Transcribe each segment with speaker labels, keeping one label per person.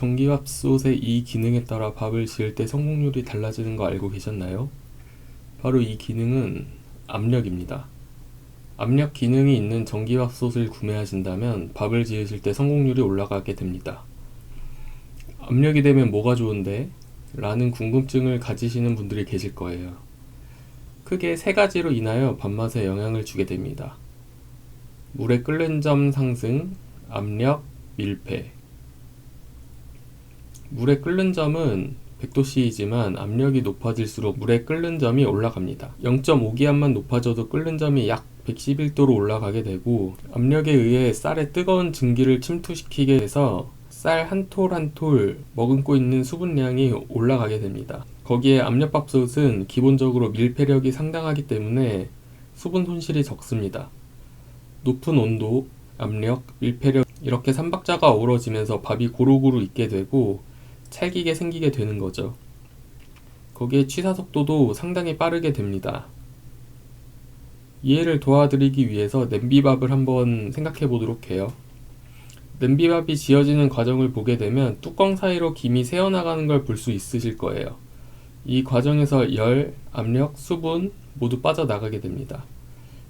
Speaker 1: 전기밥솥의 이 기능에 따라 밥을 지을 때 성공률이 달라지는 거 알고 계셨나요? 바로 이 기능은 압력입니다. 압력 기능이 있는 전기밥솥을 구매하신다면 밥을 지으실 때 성공률이 올라가게 됩니다. 압력이 되면 뭐가 좋은데? 라는 궁금증을 가지시는 분들이 계실 거예요. 크게 세 가지로 인하여 밥맛에 영향을 주게 됩니다. 물의 끓는 점 상승, 압력, 밀폐. 물의 끓는 점은 100도씨이지만 압력이 높아질수록 물의 끓는 점이 올라갑니다. 0.5기압만 높아져도 끓는 점이 약 111도로 올라가게 되고, 압력에 의해 쌀에 뜨거운 증기를 침투시키게 돼서 쌀 한 톨 한 톨 머금고 있는 수분량이 올라가게 됩니다. 거기에 압력밥솥은 기본적으로 밀폐력이 상당하기 때문에 수분 손실이 적습니다. 높은 온도, 압력, 밀폐력 이렇게 삼박자가 어우러지면서 밥이 고루고루 익게 되고 찰기게 생기게 되는 거죠. 거기에 취사 속도도 상당히 빠르게 됩니다. 이해를 도와드리기 위해서 냄비밥을 한번 생각해 보도록 해요. 냄비밥이 지어지는 과정을 보게 되면 뚜껑 사이로 김이 새어나가는 걸 볼 수 있으실 거예요. 이 과정에서 열, 압력, 수분 모두 빠져나가게 됩니다.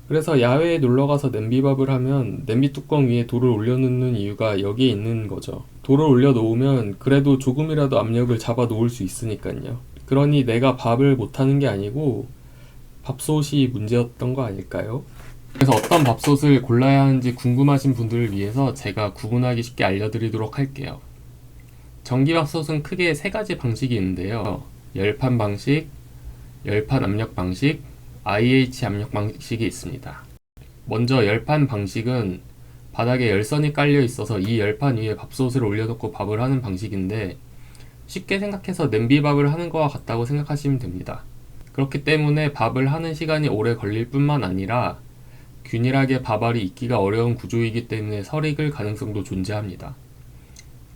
Speaker 1: 그래서 야외에 놀러가서 냄비밥을 하면 냄비 뚜껑 위에 돌을 올려놓는 이유가 여기에 있는 거죠. 돌을 올려놓으면 그래도 조금이라도 압력을 잡아 놓을 수 있으니까요. 그러니 내가 밥을 못하는 게 아니고 밥솥이 문제였던 거 아닐까요? 그래서 어떤 밥솥을 골라야 하는지 궁금하신 분들을 위해서 제가 구분하기 쉽게 알려드리도록 할게요. 전기밥솥은 크게 세 가지 방식이 있는데요. 열판 방식, 열판 압력 방식, IH 압력 방식이 있습니다. 먼저 열판 방식은 바닥에 열선이 깔려 있어서 이 열판 위에 밥솥을 올려놓고 밥을 하는 방식인데, 쉽게 생각해서 냄비밥을 하는 것과 같다고 생각하시면 됩니다. 그렇기 때문에 밥을 하는 시간이 오래 걸릴 뿐만 아니라 균일하게 밥알이 익기가 어려운 구조이기 때문에 설익을 가능성도 존재합니다.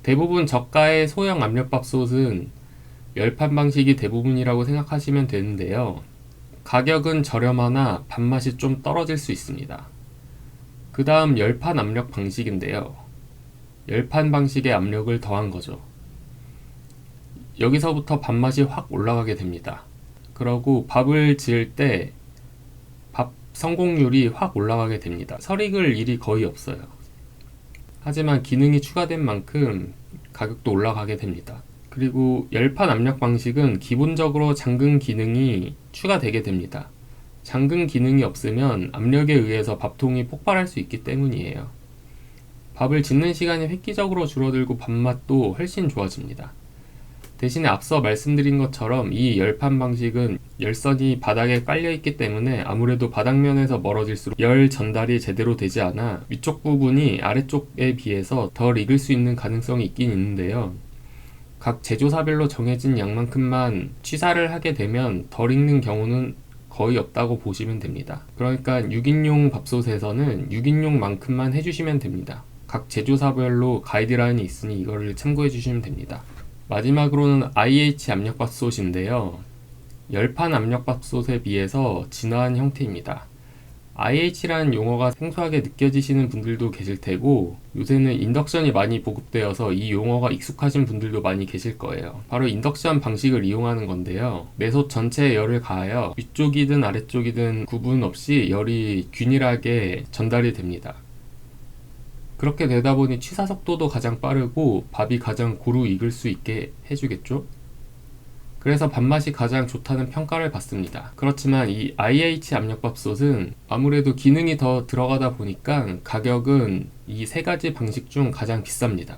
Speaker 1: 대부분 저가의 소형 압력밥솥은 열판 방식이 대부분이라고 생각하시면 되는데요. 가격은 저렴하나 밥맛이 좀 떨어질 수 있습니다. 그 다음 열판 압력 방식인데요. 열판 방식의 압력을 더한 거죠. 여기서부터 밥맛이 확 올라가게 됩니다. 그러고 밥을 지을 때 밥 성공률이 확 올라가게 됩니다. 설익을 일이 거의 없어요. 하지만 기능이 추가된 만큼 가격도 올라가게 됩니다. 그리고 열판 압력 방식은 기본적으로 잠금 기능이 추가되게 됩니다. 잠금 기능이 없으면 압력에 의해서 밥통이 폭발할 수 있기 때문이에요. 밥을 짓는 시간이 획기적으로 줄어들고 밥맛도 훨씬 좋아집니다. 대신에 앞서 말씀드린 것처럼 이 열판 방식은 열선이 바닥에 깔려 있기 때문에 아무래도 바닥면에서 멀어질수록 열 전달이 제대로 되지 않아 위쪽 부분이 아래쪽에 비해서 덜 익을 수 있는 가능성이 있긴 있는데요. 각 제조사별로 정해진 양만큼만 취사를 하게 되면 덜 익는 경우는 거의 없다고 보시면 됩니다. 그러니까 6인용 밥솥에서는 6인용만큼만 해주시면 됩니다. 각 제조사별로 가이드라인이 있으니 이거를 참고해 주시면 됩니다. 마지막으로는 IH 압력밥솥인데요. 열판 압력밥솥에 비해서 진화한 형태입니다. IH라는 용어가 생소하게 느껴지시는 분들도 계실 테고, 요새는 인덕션이 많이 보급되어서 이 용어가 익숙하신 분들도 많이 계실 거예요. 바로 인덕션 방식을 이용하는 건데요. 매솥 전체에 열을 가하여 위쪽이든 아래쪽이든 구분 없이 열이 균일하게 전달이 됩니다. 그렇게 되다 보니 취사 속도도 가장 빠르고 밥이 가장 고루 익을 수 있게 해주겠죠? 그래서 밥맛이 가장 좋다는 평가를 받습니다. 그렇지만 이 IH 압력밥솥은 아무래도 기능이 더 들어가다 보니까 가격은 이 세 가지 방식 중 가장 비쌉니다.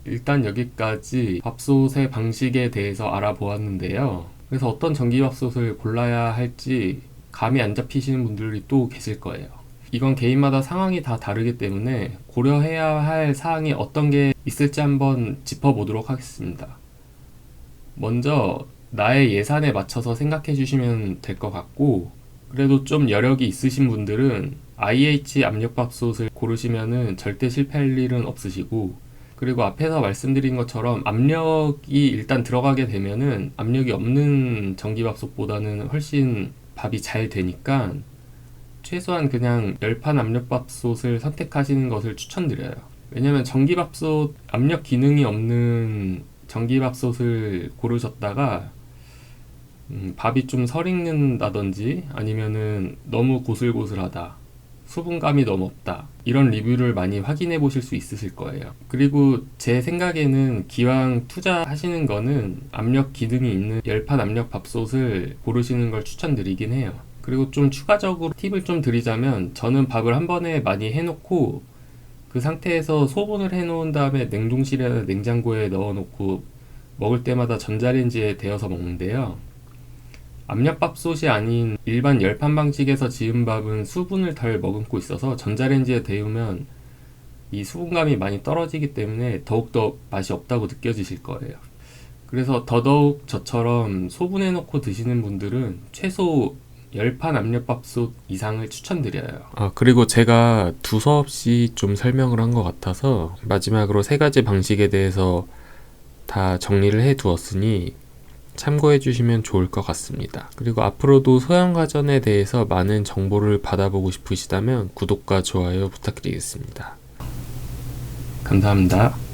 Speaker 1: 일단 여기까지 밥솥의 방식에 대해서 알아보았는데요. 그래서 어떤 전기밥솥을 골라야 할지 감이 안 잡히시는 분들이 또 계실 거예요. 이건 개인마다 상황이 다 다르기 때문에 고려해야 할 사항이 어떤 게 있을지 한번 짚어보도록 하겠습니다. 먼저 나의 예산에 맞춰서 생각해 주시면 될 것 같고, 그래도 좀 여력이 있으신 분들은 IH 압력밥솥을 고르시면은 절대 실패할 일은 없으시고, 그리고 앞에서 말씀드린 것처럼 압력이 일단 들어가게 되면은 압력이 없는 전기밥솥보다는 훨씬 밥이 잘 되니까 최소한 그냥 열판 압력밥솥을 선택하시는 것을 추천드려요. 왜냐면 전기밥솥 압력 기능이 없는 전기밥솥을 고르셨다가 밥이 좀 설익는다든지 아니면은 너무 고슬고슬하다, 수분감이 너무 없다, 이런 리뷰를 많이 확인해 보실 수 있으실 거예요. 그리고 제 생각에는 기왕 투자하시는 거는 압력 기능이 있는 열판 압력 밥솥을 고르시는 걸 추천드리긴 해요. 그리고 좀 추가적으로 팁을 좀 드리자면, 저는 밥을 한 번에 많이 해놓고 그 상태에서 소분을 해놓은 다음에 냉동실이나 냉장고에 넣어놓고 먹을 때마다 전자레인지에 데워서 먹는데요. 압력밥솥이 아닌 일반 열판 방식에서 지은 밥은 수분을 덜 머금고 있어서 전자레인지에 데우면 이 수분감이 많이 떨어지기 때문에 더욱더 맛이 없다고 느껴지실 거예요. 그래서 더더욱 저처럼 소분해놓고 드시는 분들은 최소 열판 압력밥솥 이상을 추천드려요. 그리고 제가 두서없이 좀 설명을 한 것 같아서 마지막으로 세 가지 방식에 대해서 다 정리를 해 두었으니 참고해 주시면 좋을 것 같습니다. 그리고 앞으로도 소형가전에 대해서 많은 정보를 받아보고 싶으시다면 구독과 좋아요 부탁드리겠습니다. 감사합니다.